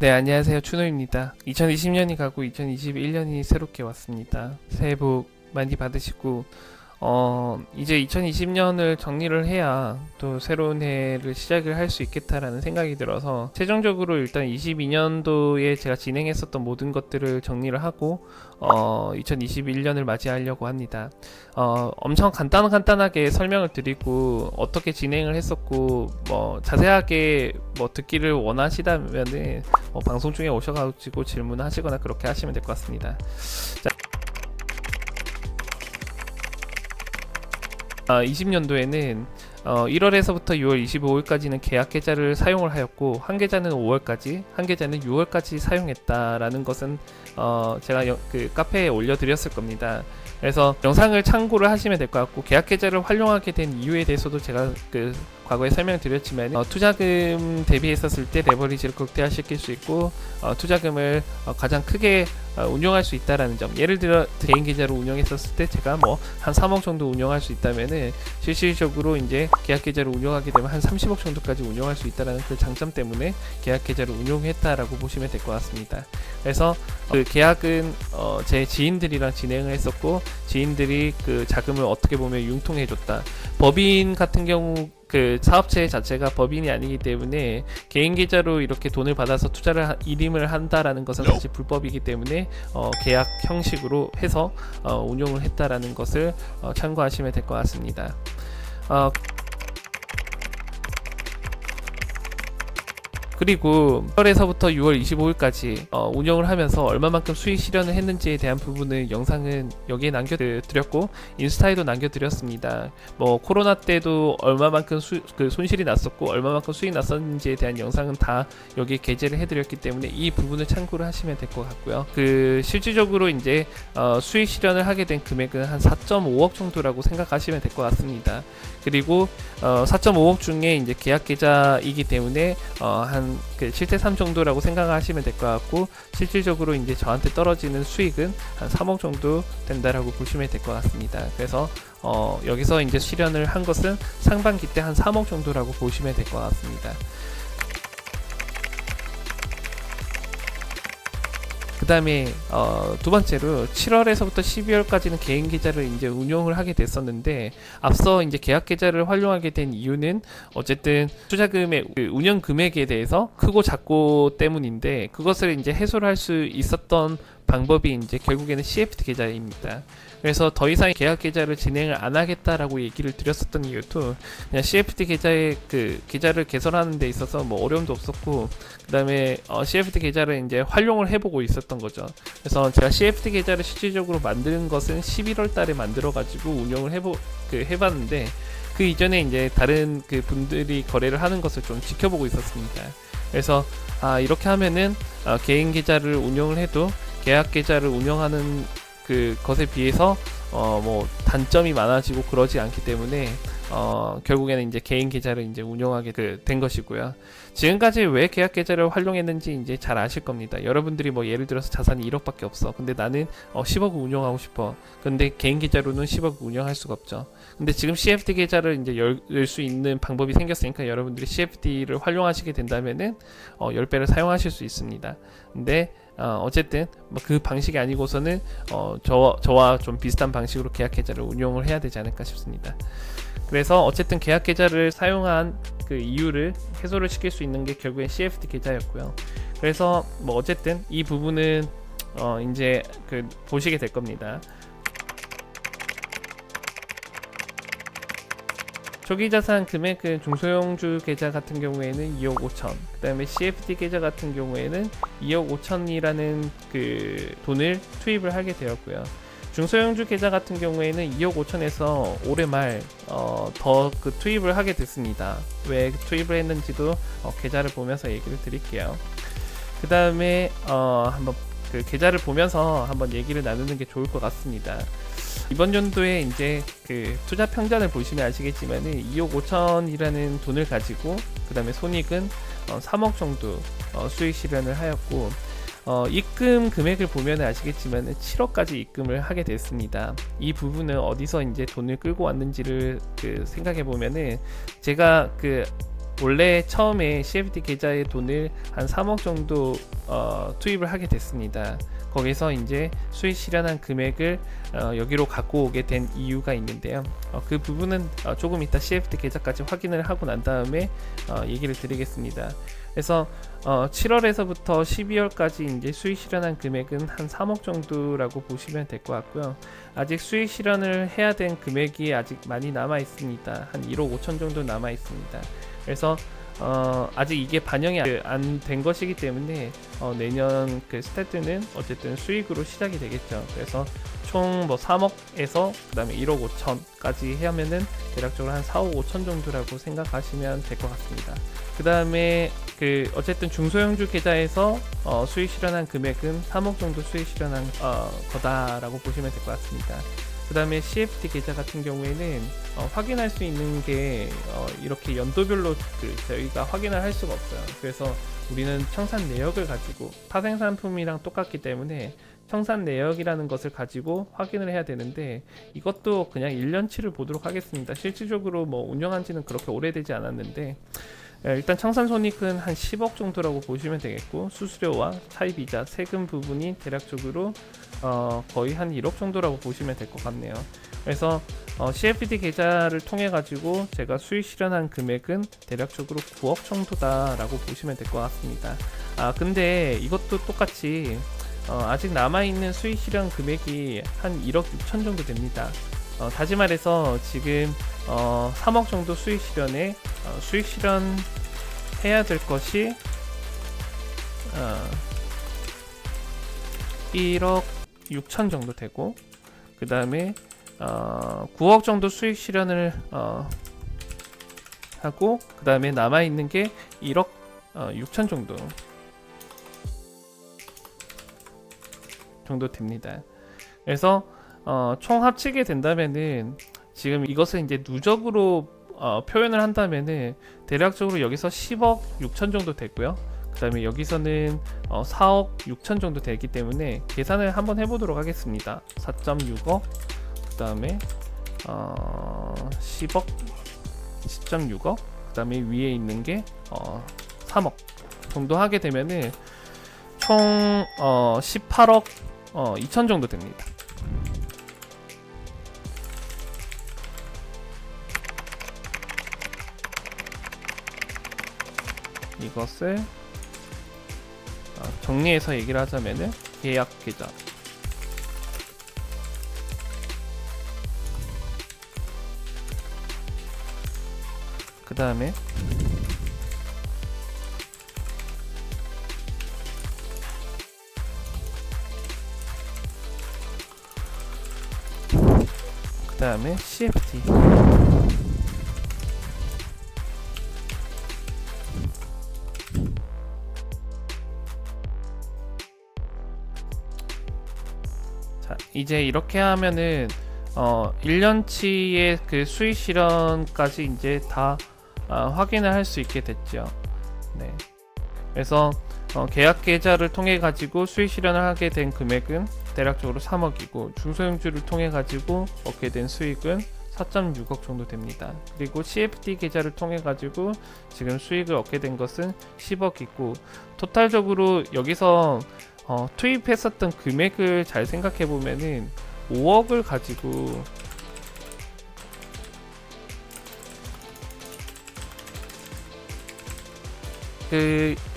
네, 안녕하세요. 추노입니다. 2020년이 가고 2021년이 새롭게 왔습니다. 새해 복 많이 받으시고, 이제 2020년을 정리를 해야 또 새로운 해를 시작을 할 수 있겠다라는 생각이 들어서, 최종적으로 일단 22년도에 제가 진행했었던 모든 것들을 정리를 하고, 2021년을 맞이하려고 합니다. 엄청 간단하게 설명을 드리고, 어떻게 진행을 했었고, 자세하게 듣기를 원하시다면은, 방송 중에 오셔가지고 질문하시거나 그렇게 하시면 될 것 같습니다. 자, 20년도에는 1월에서부터 6월 25일까지는 계약 계좌를 사용을 하였고, 한 계좌는 5월까지, 한 계좌는 6월까지 사용했다라는 것은 제가 그 카페에 올려드렸을 겁니다. 그래서 영상을 참고를 하시면 될 것 같고, 계약 계좌를 활용하게 된 이유에 대해서도 제가 과거에 설명드렸지만, 투자금 대비했었을 때 레버리지를 극대화시킬 수 있고, 투자금을 가장 크게 운용할 수 있다라는 점. 예를 들어 개인 계좌로 운영했었을 때 제가 한 3억 정도 운영할 수 있다면은, 실질적으로 이제 계약 계좌를 운영하게 되면 한 30억 정도까지 운영할 수 있다라는 그 장점 때문에 계약 계좌를 운용했다라고 보시면 될 것 같습니다. 그래서 그 계약은 제 지인들이랑 진행을 했었고, 지인들이 그 자금을 어떻게 보면 융통해줬다. 법인 같은 경우 그 사업체 자체가 법인이 아니기 때문에 개인 계좌로 이렇게 돈을 받아서 투자를 일임을 한다라는 것은 사실 불법이기 때문에 계약 형식으로 해서 운용을 했다라는 것을 참고하시면 될 것 같습니다. 그리고 1월에서부터 6월 25일까지 운영을 하면서 얼마만큼 수익 실현을 했는지에 대한 부분은 영상은 여기에 남겨드렸고, 인스타에도 남겨드렸습니다. 코로나 때도 얼마만큼 그 손실이 났었고 얼마만큼 수익 났었는지에 대한 영상은 다 여기에 게재를 해드렸기 때문에 이 부분을 참고를 하시면 될 것 같고요. 그 실질적으로 이제 수익 실현을 하게 된 금액은 한 4.5억 정도라고 생각하시면 될 것 같습니다. 그리고 4.5억 중에 이제 계약 계좌이기 때문에 한 7대3 정도라고 생각하시면 될 것 같고, 실질적으로 이제 저한테 떨어지는 수익은 한 3억 정도 된다라고 보시면 될 것 같습니다. 그래서 여기서 이제 실현을 한 것은 상반기 때 한 3억 정도라고 보시면 될 것 같습니다. 그 다음에 두 번째로 7월에서부터 12월까지는 개인 계좌를 이제 운용을 하게 됐었는데, 앞서 이제 계약 계좌를 활용하게 된 이유는 어쨌든 투자금의 그 운영 금액에 대해서 크고 작고 때문인데, 그것을 이제 해소를 할 수 있었던 방법이 이제 결국에는 CFD 계좌입니다. 그래서 더 이상 계약 계좌를 진행을 안 하겠다라고 얘기를 드렸었던 이유도, 그냥 CFD 계좌의 그 계좌를 개설하는 데 있어서 어려움도 없었고, 그 다음에 CFD 계좌를 이제 활용을 해보고 있었던 거죠. 그래서 제가 CFD 계좌를 실질적으로 만드는 것은 11월 달에 만들어가지고 운영을 해봤는데, 그 이전에 이제 다른 그 분들이 거래를 하는 것을 좀 지켜보고 있었습니다. 그래서 이렇게 하면은 개인 계좌를 운영을 해도 계약 계좌를 운영하는 그 것에 비해서 단점이 많아지고 그러지 않기 때문에 결국에는 이제 개인 계좌를 이제 운영하게 된 것이고요. 지금까지 왜 계약 계좌를 활용했는지 이제 잘 아실 겁니다. 여러분들이 예를 들어서 자산이 1억밖에 없어. 근데 나는 10억 운영하고 싶어. 근데 개인 계좌로는 10억 운영할 수가 없죠. 근데 지금 CFD 계좌를 이제 열 수 있는 방법이 생겼으니까, 여러분들이 CFD를 활용하시게 된다면은 10배를 사용하실 수 있습니다. 근데 어쨌든 그 방식이 아니고서는 저와 좀 비슷한 방식으로 계약 계좌를 운용을 해야 되지 않을까 싶습니다. 그래서 어쨌든 계약 계좌를 사용한 그 이유를 해소를 시킬 수 있는 게 결국엔 CFD 계좌였고요. 그래서 어쨌든 이 부분은 이제 보시게 될 겁니다. 초기자산 금액은 중소형주 계좌 같은 경우에는 2억 5천, 그 다음에 CFD 계좌 같은 경우에는 2억 5천이라는 그 돈을 투입을 하게 되었고요. 중소형주 계좌 같은 경우에는 2억 5천에서 올해 말 더 투입을 하게 됐습니다. 왜 투입을 했는지도 계좌를 보면서 얘기를 드릴게요. 그 다음에 한번 그 계좌를 보면서 한번 얘기를 나누는 게 좋을 것 같습니다. 이번 연도에 이제 그 투자 평단을 보시면 아시겠지만 2억 5천이라는 돈을 가지고, 그 다음에 손익은 3억 정도 수익 실현을 하였고, 입금 금액을 보면 아시겠지만 7억까지 입금을 하게 됐습니다. 이 부분은 어디서 이제 돈을 끌고 왔는지를 생각해 보면은, 제가 원래 처음에 CFD 계좌에 돈을 한 3억 정도 투입을 하게 됐습니다. 거기서 이제 수익 실현한 금액을 여기로 갖고 오게 된 이유가 있는데요. 그 부분은 조금 이따 CFD 계좌까지 확인을 하고 난 다음에 얘기를 드리겠습니다. 그래서 7월에서부터 12월까지 이제 수익 실현한 금액은 한 3억 정도라고 보시면 될 것 같고요. 아직 수익 실현을 해야 된 금액이 아직 많이 남아 있습니다. 한 1억 5천 정도 남아 있습니다. 그래서 아직 이게 반영이 안 된 것이기 때문에 내년 그 스타트는 어쨌든 수익으로 시작이 되겠죠. 그래서 총 뭐 3억에서 그 다음에 1억 5천까지 하면은 대략적으로 한 4억 5천 정도라고 생각하시면 될 것 같습니다. 그 다음에 그 어쨌든 중소형주 계좌에서 수익 실현한 금액은 3억 정도 수익 실현한 거다라고 보시면 될 것 같습니다. 그 다음에 CFD 계좌 같은 경우에는 확인할 수 있는 게 이렇게 연도별로 저희가 확인을 할 수가 없어요. 그래서 우리는 청산 내역을 가지고 파생상품이랑 똑같기 때문에 청산 내역이라는 것을 가지고 확인을 해야 되는데, 이것도 그냥 1년치를 보도록 하겠습니다. 실질적으로 뭐 운영한 지는 그렇게 오래되지 않았는데 일단 청산 손익은 한 10억 정도라고 보시면 되겠고, 수수료와 차입이자 세금 부분이 대략적으로 거의 한 1억 정도라고 보시면 될 것 같네요. 그래서 CFD 계좌를 통해 가지고 제가 수익 실현한 금액은 대략적으로 9억 정도다라고 보시면 될 것 같습니다. 근데 이것도 똑같이 아직 남아있는 수익 실현 금액이 한 1억 6천 정도 됩니다. 다시 말해서 지금 3억 정도 수익 실현에 수익 실현 해야 될 것이 1억 6천 정도 되고, 그 다음에 9억 정도 수익 실현을 하고, 그 다음에 남아있는 게 1억 6천 정도 됩니다. 그래서 총 합치게 된다면은, 지금 이것을 이제 누적으로 표현을 한다면은 대략적으로 여기서 10억 6천 정도 되고요. 그 다음에 여기서는 4억 6천 정도 되기 때문에 계산을 한번 해보도록 하겠습니다. 4.6억, 그 다음에 10억, 10.6억, 그 다음에 위에 있는 게 3억 정도 하게 되면은 총 18억 2천 정도 됩니다. 이것을 정리해서 얘기를 하자면은 계약 계좌, 그 다음에 CFD, 자, 이제 이렇게 하면은 1년치의 그 수익 실현까지 이제 다 확인을 할 수 있게 됐죠. 네. 그래서 계약 계좌를 통해 가지고 수익 실현을 하게 된 금액은 대략적으로 3억이고, 중소형주를 통해 가지고 얻게 된 수익은 4.6억 정도 됩니다. 그리고 CFD 계좌를 통해 가지고 지금 수익을 얻게 된 것은 10억이고, 토탈적으로 여기서 투입했었던 금액을 잘 생각해 보면은 5억을 가지고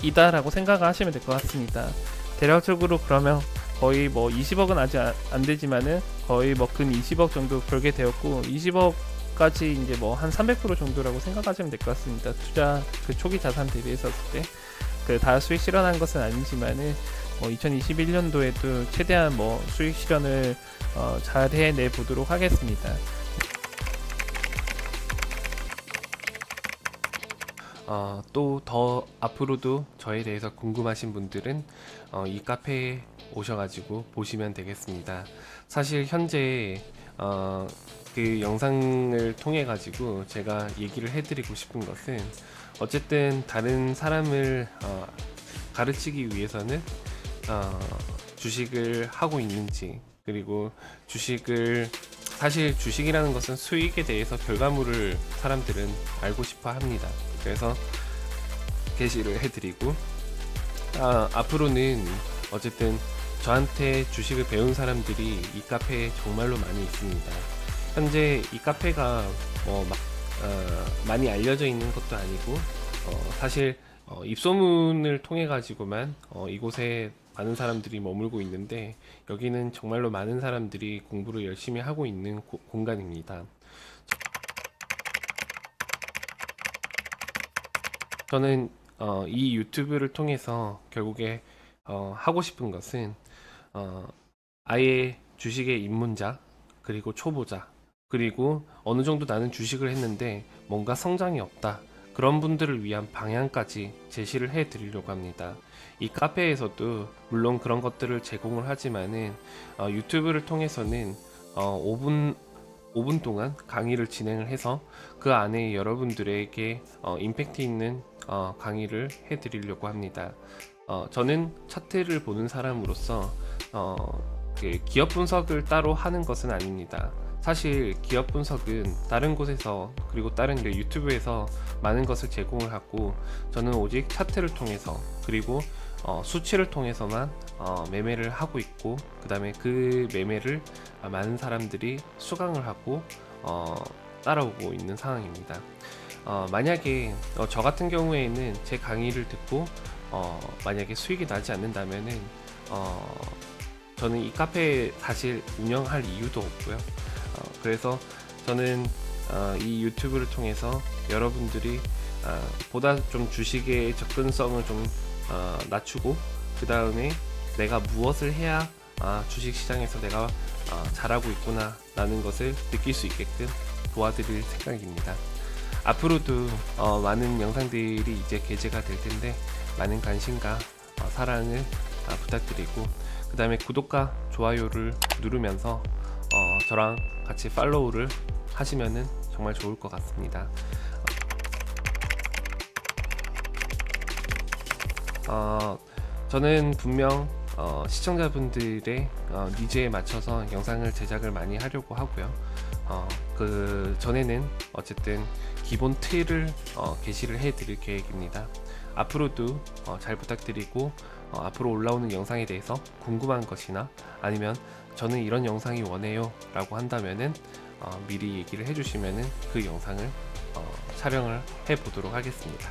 이다라고 생각하시면 될 것 같습니다. 대략적으로 그러면 거의 뭐 20억은 아직 안 되지만은 거의 뭐 근 20억 정도 벌게 되었고, 20억까지 이제 뭐 한 300% 정도라고 생각하시면 될 것 같습니다. 투자 그 초기 자산 대비했었을 때 그 다 수익 실현한 것은 아니지만은 2021년도에도 최대한 뭐 수익 실현을 잘 해내 보도록 하겠습니다. 또 더 앞으로도 저에 대해서 궁금하신 분들은 이 카페에 오셔가지고 보시면 되겠습니다. 사실 현재 그 영상을 통해 가지고 제가 얘기를 해드리고 싶은 것은, 어쨌든 다른 사람을 가르치기 위해서는 주식을 하고 있는지, 그리고 주식을 사실 주식이라는 것은 수익에 대해서 결과물을 사람들은 알고 싶어 합니다. 그래서 게시를 해드리고, 앞으로는 어쨌든 저한테 주식을 배운 사람들이 이 카페에 정말로 많이 있습니다. 현재 이 카페가 많이 알려져 있는 것도 아니고, 사실 입소문을 통해 가지고만 이곳에 많은 사람들이 머물고 있는데, 여기는 정말로 많은 사람들이 공부를 열심히 하고 있는 공간입니다. 저는 이 유튜브를 통해서 결국에 하고 싶은 것은 아예 주식의 입문자, 그리고 초보자, 그리고 어느 정도 나는 주식을 했는데 뭔가 성장이 없다, 그런 분들을 위한 방향까지 제시를 해 드리려고 합니다. 이 카페에서도 물론 그런 것들을 제공을 하지만은 유튜브를 통해서는 5분 동안 강의를 진행을 해서 그 안에 여러분들에게 임팩트 있는 강의를 해 드리려고 합니다. 저는 차트를 보는 사람으로서 기업 분석을 따로 하는 것은 아닙니다. 사실 기업 분석은 다른 곳에서, 그리고 다른 유튜브에서 많은 것을 제공을 하고, 저는 오직 차트를 통해서, 그리고 수치를 통해서만 매매를 하고 있고, 그 다음에 그 매매를 많은 사람들이 수강을 하고 따라오고 있는 상황입니다. 만약에 저 같은 경우에는 제 강의를 듣고 만약에 수익이 나지 않는다면은 저는 이 카페 사실 운영할 이유도 없고요. 그래서 저는 이 유튜브를 통해서 여러분들이 보다 좀 주식의 접근성을 좀 낮추고, 그 다음에 내가 무엇을 해야 주식시장에서 내가 잘하고 있구나 라는 것을 느낄 수 있게끔 도와드릴 생각입니다. 앞으로도 많은 영상들이 이제 게재가 될 텐데, 많은 관심과 사랑을 부탁드리고, 그 다음에 구독과 좋아요를 누르면서 저랑 같이 팔로우를 하시면은 정말 좋을 것 같습니다. 저는 분명 시청자분들의 니즈에 맞춰서 영상을 제작을 많이 하려고 하고요. 그 전에는 어쨌든 기본 틀을 게시를 해 드릴 계획입니다. 앞으로도 잘 부탁드리고, 앞으로 올라오는 영상에 대해서 궁금한 것이나 아니면 저는 이런 영상이 원해요 라고 한다면은 미리 얘기를 해주시면은 그 영상을 촬영을 해 보도록 하겠습니다.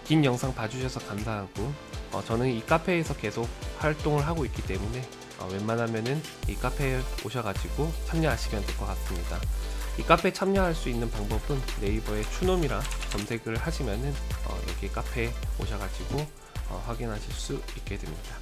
긴 영상 봐주셔서 감사하고, 저는 이 카페에서 계속 활동을 하고 있기 때문에 웬만하면은 이 카페에 오셔가지고 참여하시면 될 것 같습니다. 이 카페에 참여할 수 있는 방법은 네이버에 추놈이라 검색을 하시면은 여기 카페에 오셔가지고 확인하실 수 있게 됩니다.